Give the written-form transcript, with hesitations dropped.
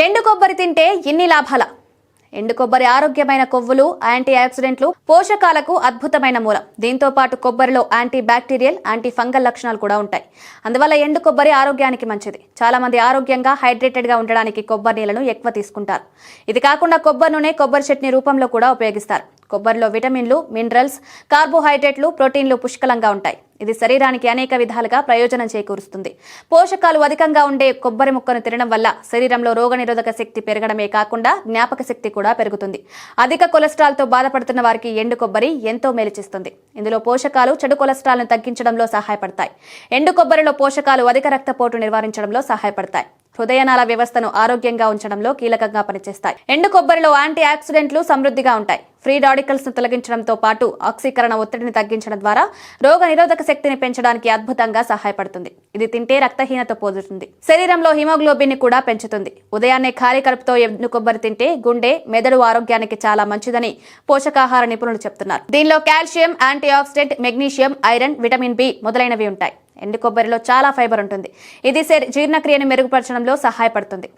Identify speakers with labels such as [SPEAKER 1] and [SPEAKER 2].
[SPEAKER 1] ఎండు కొబ్బరి తింటే ఎన్ని లాభాల? ఎండు కొబ్బరి ఆరోగ్యమైన కొవ్వులు, యాంటీ ఆక్సిడెంట్లు, పోషకాలకు అద్భుతమైన మూలం. దీంతో పాటు కొబ్బరిలో యాంటీ బ్యాక్టీరియల్, యాంటీ ఫంగల్ లక్షణాలు కూడా ఉంటాయి. అందువల్ల ఎండు కొబ్బరి ఆరోగ్యానికి మంచిది. చాలా మంది ఆరోగ్యంగా, హైడ్రేటెడ్ గా ఉండడానికి కొబ్బరి నీళ్లను ఎక్కువ తీసుకుంటారు. ఇది కాకుండా కొబ్బరి నూనె, కొబ్బరి చట్నీ రూపంలో కూడా ఉపయోగిస్తారు. కొబ్బరిలో విటమిన్లు, మినరల్స్, కార్బోహైడ్రేట్లు, ప్రోటీన్లు పుష్కలంగా ఉంటాయి. ఇది శరీరానికి అనేక విధాలుగా ప్రయోజనం చేకూరుస్తుంది. పోషకాలు అధికంగా ఉండే కొబ్బరి ముక్కను తినడం వల్ల శరీరంలో రోగనిరోధక శక్తి పెరగడమే కాకుండా జ్ఞాపక శక్తి కూడా పెరుగుతుంది. అధిక కొలెస్ట్రాల్ తో బాధపడుతున్న వారికి ఎండు కొబ్బరి ఎంతో మేలు చేస్తుంది. ఇందులో పోషకాలు చెడు కొలెస్ట్రాల్ ను తగ్గించడంలో సహాయపడతాయి. ఎండు కొబ్బరిలో పోషకాలు అధిక రక్తపోటు నివారించడంలో సహాయపడతాయి. హృదయనాళ వ్యవస్థను ఆరోగ్యంగా ఉంచడంలో కీలకంగా పనిచేస్తాయి. ఎండు కొబ్బరిలో యాంటీ ఆక్సిడెంట్లు సమృద్ధిగా ఉంటాయి. ఫ్రీ రాడికల్స్ ను తొలగించడంతో పాటు ఆక్సీకరణ ఒత్తిడిని తగ్గించడం ద్వారా రోగ నిరోధక శక్తిని పెంచడానికి అద్భుతంగా సహాయపడుతుంది. ఇది తింటే రక్తహీనత పోతుంది. శరీరంలో హిమోగ్లోబిన్ ని కూడా పెంచుతుంది. ఉదయాన్నే ఖాళీ కడుపుతో ఎండు కొబ్బరి తింటే గుండె, మెదడు ఆరోగ్యానికి చాలా మంచిదని పోషకాహార నిపుణులు చెప్తున్నారు. దీనిలో calcium, antioxidant, magnesium, iron, vitamin B మొదలైనవి ఉంటాయి. ఎండు కొబ్బరిలో చాలా ఫైబర్ ఉంటుంది. ఇది జీర్ణక్రియను మెరుగుపరచడంలో సహాయపడుతుంది.